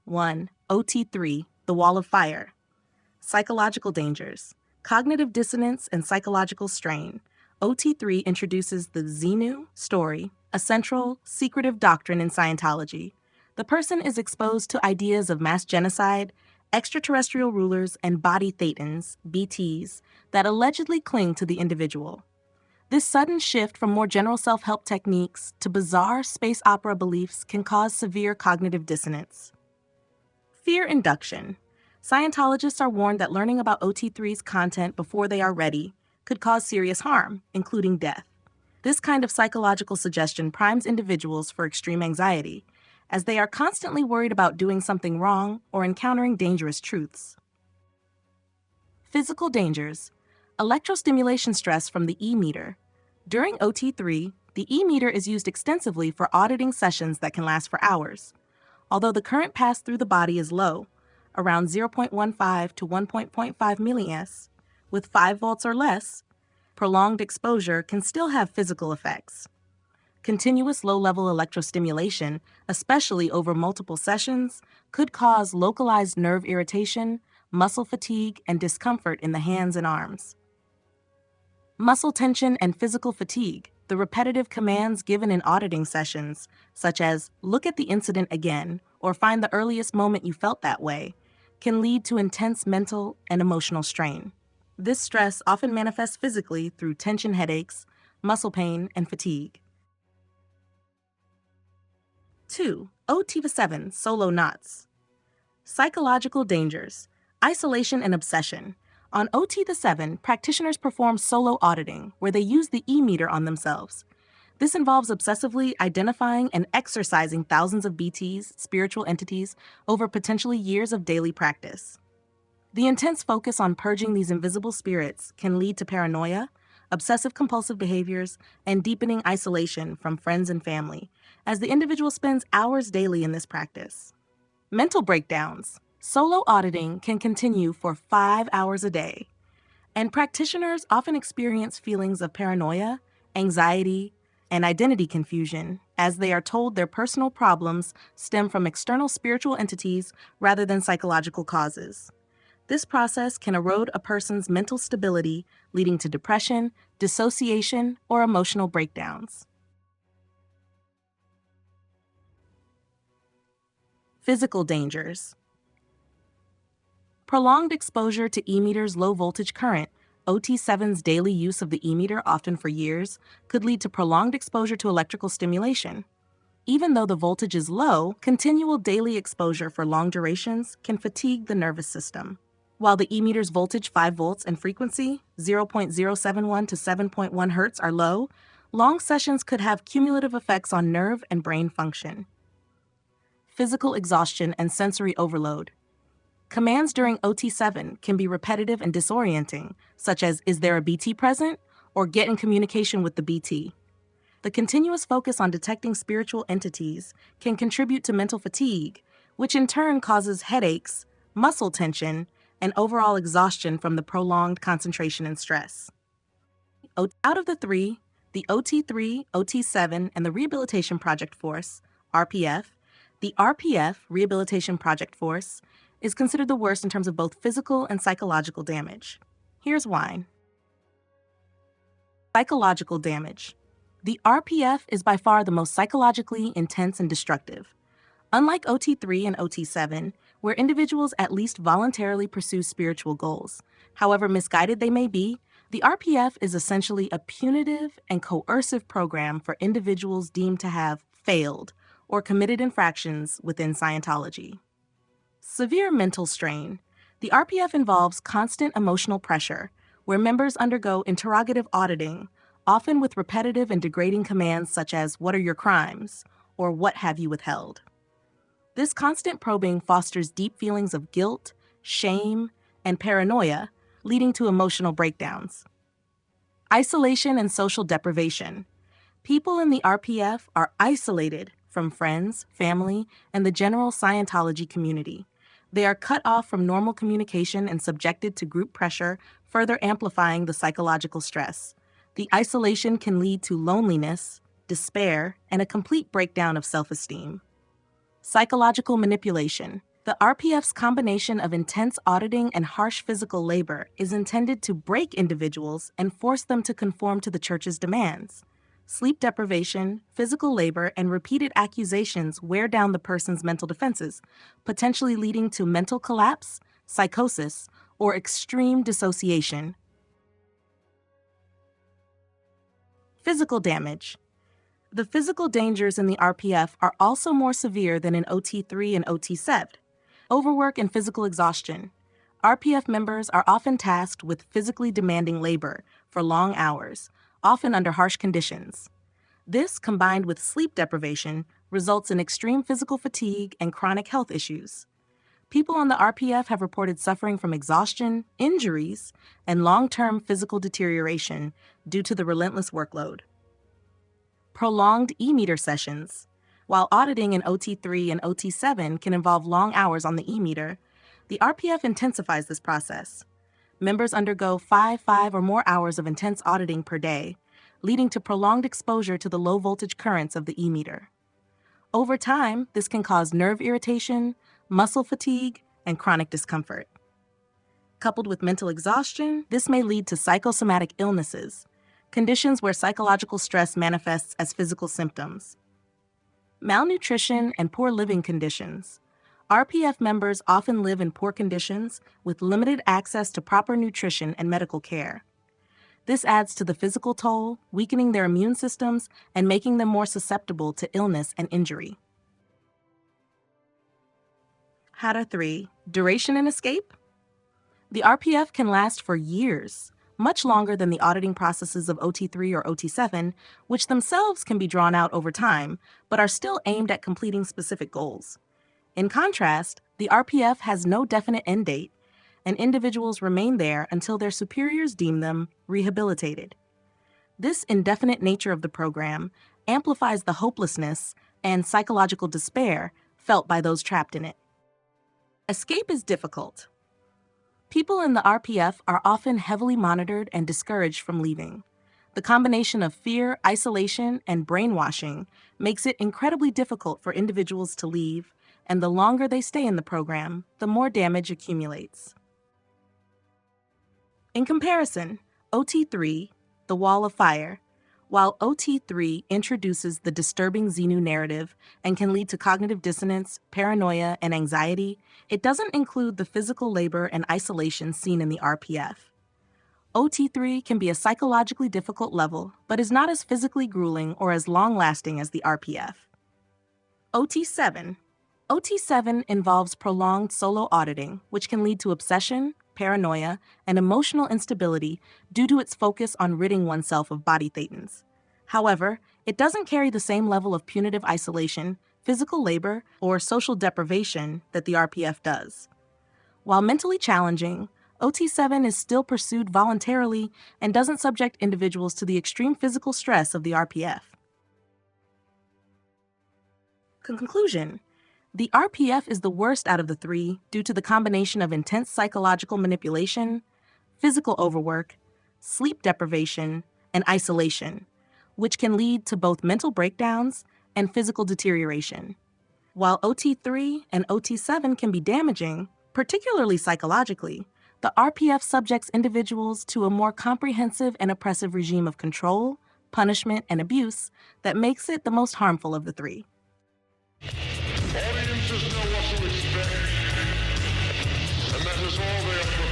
1. OT3, the Wall of Fire. Psychological dangers. Cognitive dissonance and psychological strain. OT3 introduces the Xenu story, a central, secretive doctrine in Scientology. The person is exposed to ideas of mass genocide, extraterrestrial rulers, and body thetans, BTs, that allegedly cling to the individual. This sudden shift from more general self-help techniques to bizarre space opera beliefs can cause severe cognitive dissonance. Fear induction. Scientologists are warned that learning about OT3's content before they are ready could cause serious harm, including death. This kind of psychological suggestion primes individuals for extreme anxiety, as they are constantly worried about doing something wrong or encountering dangerous truths. Physical dangers. Electrostimulation stress from the E-meter. During OT3, the E-meter is used extensively for auditing sessions that can last for hours. Although the current passed through the body is low, around 0.15 to 1.5 milliamps, with 5 volts or less, prolonged exposure can still have physical effects. Continuous low-level electrostimulation, especially over multiple sessions, could cause localized nerve irritation, muscle fatigue, and discomfort in the hands and arms. Muscle tension and physical fatigue. The repetitive commands given in auditing sessions, such as look at the incident again or find the earliest moment you felt that way, can lead to intense mental and emotional strain. This stress often manifests physically through tension headaches, muscle pain, and fatigue. 2. OT-VII, solo knots. Psychological dangers. Isolation and obsession. On OT-VII, practitioners perform solo auditing, where they use the E-meter on themselves. This involves obsessively identifying and exorcising thousands of BTs, spiritual entities, over potentially years of daily practice. The intense focus on purging these invisible spirits can lead to paranoia, obsessive-compulsive behaviors, and deepening isolation from friends and family, as the individual spends hours daily in this practice. Mental breakdowns. Solo auditing can continue for 5 hours a day, and practitioners often experience feelings of paranoia, anxiety, and identity confusion as they are told their personal problems stem from external spiritual entities rather than psychological causes. This process can erode a person's mental stability, leading to depression, dissociation, or emotional breakdowns. Physical dangers. Prolonged exposure to E-meter's low-voltage current, OT-VII's daily use of the E-meter, often for years, could lead to prolonged exposure to electrical stimulation. Even though the voltage is low, continual daily exposure for long durations can fatigue the nervous system. While the E-meter's voltage 5 volts and frequency 0.071 to 7.1 Hz are low, long sessions could have cumulative effects on nerve and brain function. Physical exhaustion and sensory overload. Commands during OT-VII can be repetitive and disorienting, such as is there a BT present or get in communication with the BT. The continuous focus on detecting spiritual entities can contribute to mental fatigue, which in turn causes headaches, muscle tension, and overall exhaustion from the prolonged concentration and stress. Out of the three, the OT3, OT-VII, and the Rehabilitation Project Force, RPF, the RPF, Rehabilitation Project Force, is considered the worst in terms of both physical and psychological damage. Here's why. Psychological damage. The RPF is by far the most psychologically intense and destructive. Unlike OT3 and OT-VII, where individuals at least voluntarily pursue spiritual goals, however misguided they may be, the RPF is essentially a punitive and coercive program for individuals deemed to have failed or committed infractions within Scientology. Severe mental strain. The RPF involves constant emotional pressure, where members undergo interrogative auditing, often with repetitive and degrading commands such as, "What are your crimes?" or "What have you withheld?" This constant probing fosters deep feelings of guilt, shame, and paranoia, leading to emotional breakdowns. Isolation and social deprivation. People in the RPF are isolated from friends, family, and the general Scientology community. They are cut off from normal communication and subjected to group pressure, further amplifying the psychological stress. The isolation can lead to loneliness, despair, and a complete breakdown of self-esteem. Psychological manipulation. The RPF's combination of intense auditing and harsh physical labor is intended to break individuals and force them to conform to the church's demands. Sleep deprivation, physical labor, and repeated accusations wear down the person's mental defenses, potentially leading to mental collapse, psychosis, or extreme dissociation. Physical damage. The physical dangers in the RPF are also more severe than in OT3 and OT7. Overwork and physical exhaustion. RPF members are often tasked with physically demanding labor for long hours, often under harsh conditions. This, combined with sleep deprivation, results in extreme physical fatigue and chronic health issues. People on the RPF have reported suffering from exhaustion, injuries, and long-term physical deterioration due to the relentless workload. Prolonged e-meter sessions. While auditing in OT3 and OT7 can involve long hours on the e-meter, the RPF intensifies this process. Members undergo 5 or more hours of intense auditing per day, leading to prolonged exposure to the low-voltage currents of the e-meter. Over time, this can cause nerve irritation, muscle fatigue, and chronic discomfort. Coupled with mental exhaustion, this may lead to psychosomatic illnesses, conditions where psychological stress manifests as physical symptoms. Malnutrition and poor living conditions. RPF members often live in poor conditions with limited access to proper nutrition and medical care. This adds to the physical toll, weakening their immune systems and making them more susceptible to illness and injury. HADA 3. Duration and escape? The RPF can last for years, much longer than the auditing processes of OT3 or OT7, which themselves can be drawn out over time, but are still aimed at completing specific goals. In contrast, the RPF has no definite end date, and individuals remain there until their superiors deem them rehabilitated. This indefinite nature of the program amplifies the hopelessness and psychological despair felt by those trapped in it. Escape is difficult. People in the RPF are often heavily monitored and discouraged from leaving. The combination of fear, isolation, and brainwashing makes it incredibly difficult for individuals to leave, and the longer they stay in the program, the more damage accumulates. In comparison, OT3, the Wall of Fire, while OT3 introduces the disturbing Xenu narrative and can lead to cognitive dissonance, paranoia, and anxiety, it doesn't include the physical labor and isolation seen in the RPF. OT3 can be a psychologically difficult level, but is not as physically grueling or as long-lasting as the RPF. OT7. OT7 involves prolonged solo auditing, which can lead to obsession, paranoia, and emotional instability due to its focus on ridding oneself of body thetans. However, it doesn't carry the same level of punitive isolation, physical labor, or social deprivation that the RPF does. While mentally challenging, OT7 is still pursued voluntarily and doesn't subject individuals to the extreme physical stress of the RPF. Conclusion. The RPF is the worst out of the three due to the combination of intense psychological manipulation, physical overwork, sleep deprivation, and isolation, which can lead to both mental breakdowns and physical deterioration. While OT3 and OT7 can be damaging, particularly psychologically, the RPF subjects individuals to a more comprehensive and oppressive regime of control, punishment, and abuse that makes it the most harmful of the three. Audiences know what to expect, and that is all they are